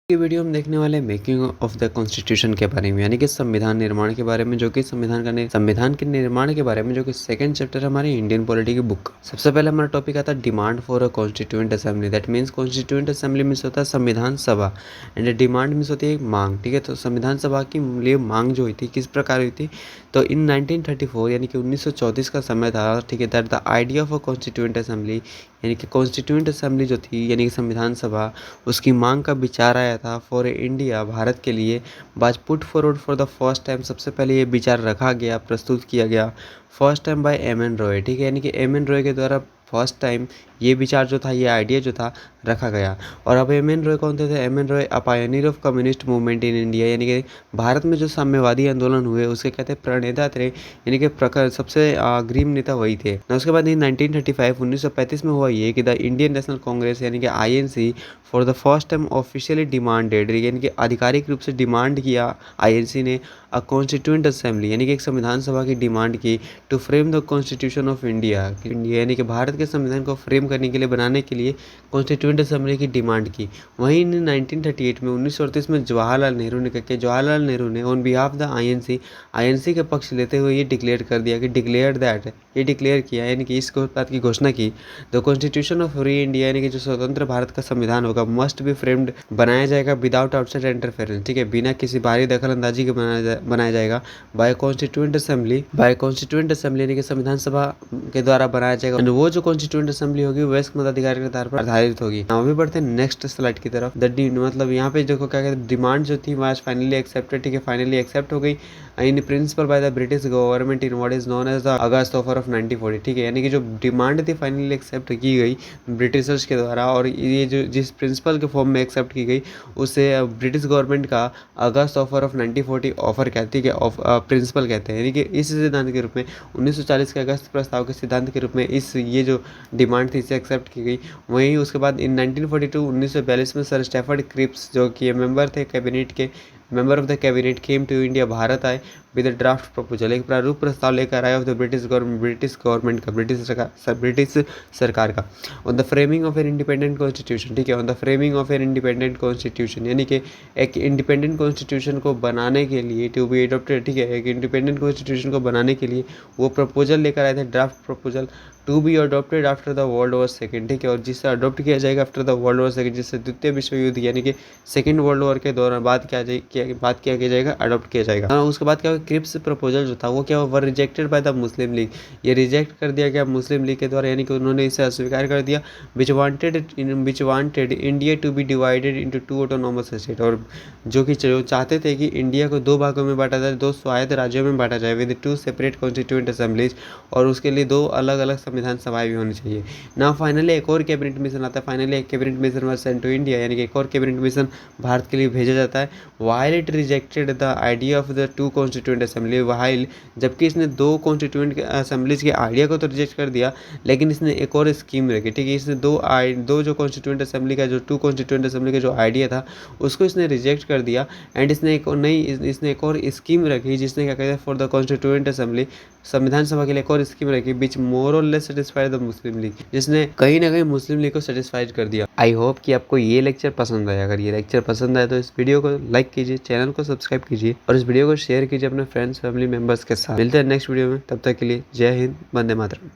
ये वीडियो हम देखने वाले मेकिंग ऑफ द कॉन्स्टिट्यूशन के बारे में, यानी कि संविधान निर्माण के बारे में, जो कि संविधान के निर्माण के बारे में, जो कि सेकंड चैप्टर हमारे इंडियन पॉलिटी की बुक का। सबसे पहले हमारा टॉपिक आता है demand for a constituent assembly. That means constituent assembly means होता है संविधान सभा, एंड डिमांड मीन्स होती है मांग। ठीक है, तो संविधान सभा की लिए मांग जो हुई थी किस प्रकार हुई थी, तो इन 1934 यानी कि 1934 का समय था। ठीक है, that the idea of a constituent assembly, यानी कि कॉन्स्टिट्यूएंट असेंबली जो थी यानी कि संविधान सभा, उसकी मांग का विचार आया था फॉर इंडिया, भारत के लिए। Was put forward for the first time, सबसे पहले ये विचार रखा गया, प्रस्तुत किया गया first time by M N Roy. ठीक है, यानी कि एम एन रॉय के द्वारा फर्स्ट टाइम ये विचार जो था, ये आइडिया जो था रखा गया। और अब एम एन रॉय कौन थे? M N Roy a pioneer of communist movement in India, यानी कि भारत में जो साम्यवादी आंदोलन हुए उसके कहते हैं प्रणेता थे, यानी कि प्रखर सबसे अग्रिम नेता वही थे ना। उसके बाद इन 1935 1935 में हुआ ये कि द इंडियन नेशनल कांग्रेस यानी कि INC for the first time officially demanded, यानी कि आधिकारिक रूप से डिमांड किया आईएनसी ने अ कॉन्स्टिट्यूएंट असेंबली, यानी कि एक संविधान सभा की डिमांड की to frame the constitution of India, यानी कि भारत के संविधान को फ्रेम करने के लिए, बनाने के लिए कॉन्स्टिट्यूएंट असेंबली की डिमांड की। वहीं 1938 में 1938 में जवाहरलाल नेहरू ने ऑन बिहाफ द आईएनसी के पक्ष लेते हुए ये डिक्लेयर कर दिया कि ये डिक्लेयर किया, यानी कि इस बात की घोषणा की, the constitution of free India, यानी कि जो स्वतंत्र भारत का संविधान होगा, मस्ट बी फ्रेम्ड, बनाया जाएगा विदाउट आउटसाइड इंटरफेरेंस। ठीक है, बिना किसी बाहरी दखल अंदाजी के बनाया जाएगा बाय कॉन्स्टिट्यूएंट असेंबली, यानी कि संविधान सभा के द्वारा बनाया जाएगा। एंड वो जो कॉन्स्टिट्यूएंट असेंबली होगी वयस्क मताधिकार के आधार पर आधारित होगी। अभी बढ़ते हैं नेक्स्ट स्लाइड की तरफ। मतलब यहाँ पे देखो क्या कहते हैं, डिमांड जो थी वह फाइनली एक्सेप्टेड। ठीक है, फाइनली एक्सेप्ट हो गई in principle by the British government in what is known as the August offer of 1940। ठीक है, यानी कि जो डिमांड थी फाइनली एक्सेप्ट की गई ब्रिटिशर्स के द्वारा, और ये जो जिस प्रिंसिपल के फॉर्म में एक्सेप्ट की गई उसे ब्रिटिश गवर्नमेंट का अगस्त ऑफर ऑफ 1940 ऑफर कहती है, प्रिंसिपल कहते हैं। यानी कि इस सिद्धांत के रूप में 1940 के अगस्त प्रस्ताव के सिद्धांत के रूप में ये जो डिमांड थी इसे एक्सेप्ट की गई। वहीं उसके बाद इन 1942 में सर स्टैफर्ड क्रिप्स जो कि मेंबर थे कैबिनेट के, member of the cabinet came to India, Bharat आए विद ड्राफ्ट प्रपोजल, एक प्रारूप प्रस्ताव लेकर आए ऑफ द ब्रिटिश गवर्नमेंट का, ब्रिटिश सरकार का, on the framing of an independent constitution. ठीक है, on the framing of an independent constitution, यानी कि एक इंडिपेंडेंट कॉन्स्टिट्यूशन को बनाने के लिए, टू बी एडॉप्टेड। ठीक है, एक इंडिपेंडेंट कॉन्स्टिट्यूशन को बनाने के लिए वो प्रपोजल लेकर आए थे, draft proposal, to be adopted after the world war second. ठीक है, और जिससे अडॉप्ट किया जाएगा after the world war second, जिससे द्वितीय विश्व युद्ध यानी कि सेकेंड वर्ल्ड वॉर के दौरान बात किया जाएगा, अडॉप्ट किया जाएगा। उसके बाद क्या हुआ, क्रिप्स प्रपोजल जो था वो क्या हुआ, rejected by the Muslim league, ये रिजेक्ट कर दिया गया मुस्लिम लीग के द्वारा, यानी कि उन्होंने इसे अस्वीकार कर दिया। Which wanted India to be divided into two autonomous state, और जो चाहते थे कि इंडिया को दो भागों में बांटा जाए, दो स्वायत्त राज्यों में बांटा जाए, with two separate constituent assemblies, और उसके लिए दो अलग अलग संविधान सभाएं भी होनी चाहिए ना। फाइनली एक और कैबिनेट मिशन आता है, फाइनली एक cabinet mission was sent to India, यानी कि एक और कैबिनेट मिशन भारत के लिए भेजा जाता है। While it rejected the idea of the two constituent assembly, while जबकि इसने दो कॉन्स्टिट्यूएंट असेंबलीज के आइडिया को तो रिजेक्ट कर दिया, लेकिन इसने एक और स्कीम रखी। ठीक है, इसने दो जो कॉन्स्टिट्यूएंट असेंबली का, जो टू कॉन्स्टिट्यूएंट असेंबली का जो आइडिया था उसको इसने रिजेक्ट कर दिया, एंड इसने एक और स्कीम रखी जिसने क्या कहते हैं फॉर द कॉन्स्टिट्यूएंट असेंबली, संविधान सभा के लिए एक और स्कीम रखी, विच मोर और less satisfied the Muslim league, जिसने कहीं ना कहीं मुस्लिम लीग को सेटिस्फाइड कर दिया। आई होप कि आपको ये लेक्चर पसंद आया। अगर ये लेक्चर पसंद आया तो इस वीडियो को लाइक कीजिए, चैनल को सब्सक्राइब कीजिए, और इस वीडियो को शेयर कीजिए अपने फ्रेंड्स फैमिली मेंबर्स के साथ। मिलते हैं नेक्स्ट वीडियो में, तब तक के लिए जय हिंद, वंदे मातरम।